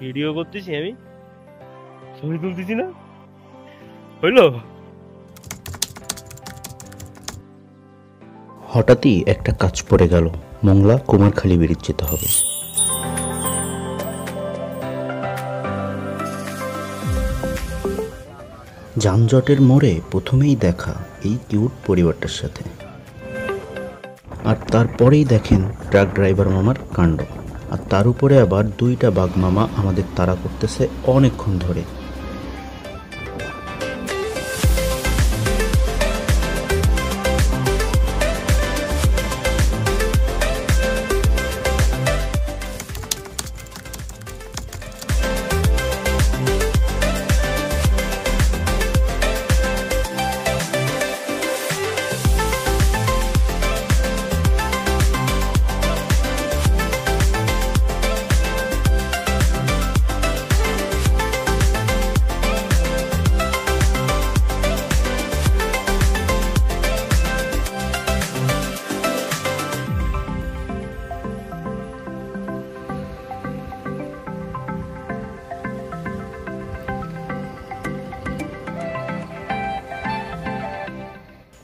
Video করতেছি আমি, ছবি তুলতেছি না, হইলো। হঠাৎই একটা কাজ পড়ে গেল, মোংলা কুমারখালী ব্রিজ যেতে হবে। যানজটের মোড়ে প্রথমেই দেখা এই কিউট পরিবারটার সাথে, আর তারপরেই দেখেন ট্রাক ড্রাইভার মামার কাণ্ড। আর তার উপরে আবার দুইটা বাঘ মামা আমাদের তাড়া করতেছে অনেকক্ষণ ধরে।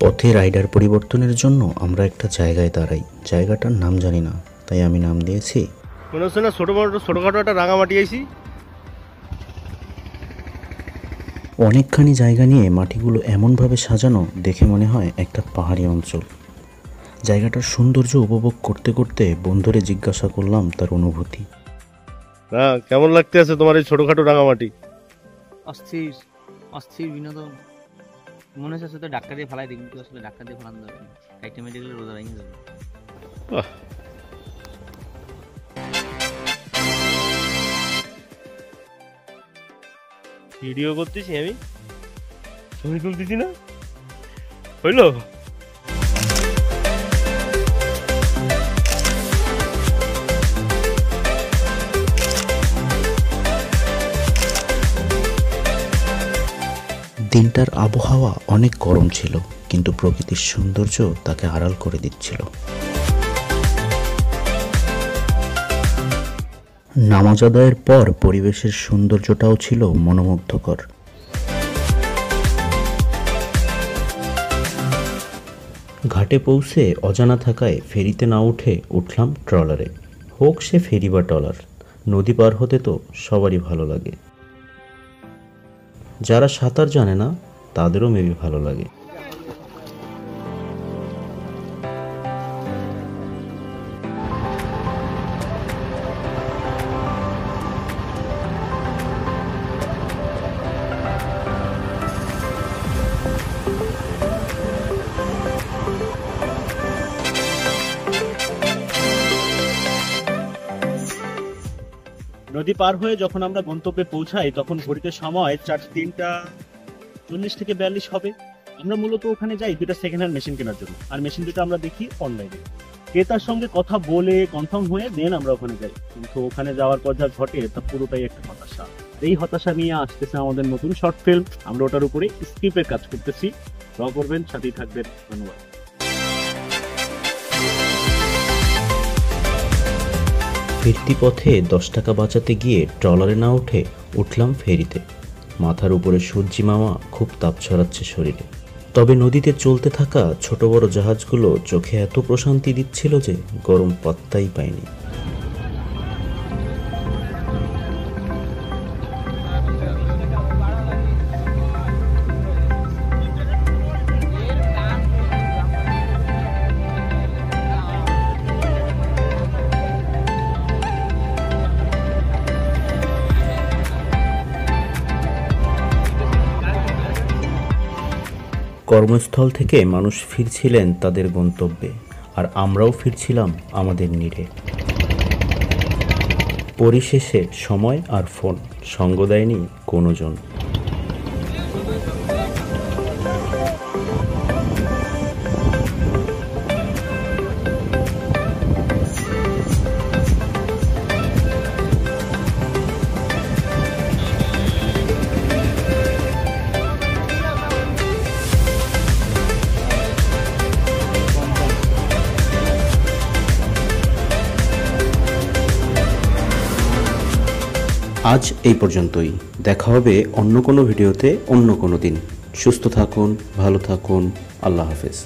পথে রাইডার পরিবর্তনের জন্য আমরা একটা জায়গায় দাঁড়াই। জায়গাটার নাম জানি না, তাই আমি নাম দিয়েছি মনে হচ্ছে না ছোটখাটো একটা রাঙামাটি আইছি। অনেকখানি জায়গা নিয়ে মাটিগুলো এমনভাবে সাজানো, দেখে মনে হয় একটা পাহাড়ি অঞ্চল। জায়গাটার সৌন্দর্য উপভোগ করতে করতে বন্ধুরে জিজ্ঞাসা করলাম তার অনুভূতি। না, কেমন লাগতে আছে তোমার এই ছোটখাটো রাঙামাটি? অস্থির অস্থির বিনোদন। মনে হচ্ছে আসলে ডাক্তার দিয়ে ফেলাই দিই, কিন্তু আসলে ডাক্তার দিয়ে ফেলানো যাবে না, কাইটে মেডিকেল রোজা ভেঙে যাবে। ভিডিও করতেছি আমি, ছবি তুলতেছি না, হইলো। দিনটার আবহাওয়া অনেক গরম ছিল, কিন্তু প্রকৃতির সৌন্দর্য তাকে আড়াল করে দিচ্ছিল। নামাজ আদায়ের পর পরিবেশের সৌন্দর্যটাও ছিল মনোমুগ্ধকর। ঘাটে পৌঁছে অজানা থাকায় ফেরিতে না উঠে উঠলাম ট্রলারে। হোক সে ফেরি বা ট্রলার, নদী পার হতে তো সবারই ভালো লাগে। যারা সাঁতার জানে না তাদেরও মেবি ভালো লাগে। নদী পার হয়ে যখন আমরা গন্তব্যে পৌঁছাই তখন ঘড়িতে সময় 3:40 থেকে 42 হবে। আমরা মূলত ওখানে যাই দুটো সেকেন্ড হ্যান্ড মেশিন কেনার জন্য, আর মেশিন দুটো আমরা দেখি অনলাইনে। ক্রেতার সঙ্গে কথা বলে কনফার্ম হয়ে দেন আমরা ওখানে যাই, কিন্তু ওখানে যাওয়ার পর যা ঘটে তা পুরোটাই একটা হতাশা। এই হতাশা নিয়ে আসতেছে আমাদের নতুন শর্ট ফিল্ম। আমরা ওটার উপরে স্ক্রিপ্টের কাজ করতেছি। দোয়া করবেন, সাথেই থাকবেন। ধন্যবাদ। ফিরতি পথে 10 টাকা বাঁচাতে গিয়ে ট্রলারে না উঠে উঠলাম ফেরিতে। মাথার উপরে সূর্যি মামা খুব তাপ ছড়াচ্ছে শরীরে। তবে নদীতে চলতে থাকা ছোট বড় জাহাজগুলো চোখে এত প্রশান্তি দিচ্ছিল যে গরম পাত্তাই পায়নি। কর্মস্থল থেকে মানুষ ফিরছিলেন তাদের গন্তব্যে, আর আমরাও ফিরছিলাম আমাদের নীড়ে। পরিশেষে সময় আর ফোন সঙ্গ দেয়নি কোনো জন। আজ এই পর্যন্তই। দেখা হবে অন্য কোনো ভিডিওতে অন্য কোনো দিন। সুস্থ থাকুন, ভালো থাকুন। আল্লাহ হাফেজ।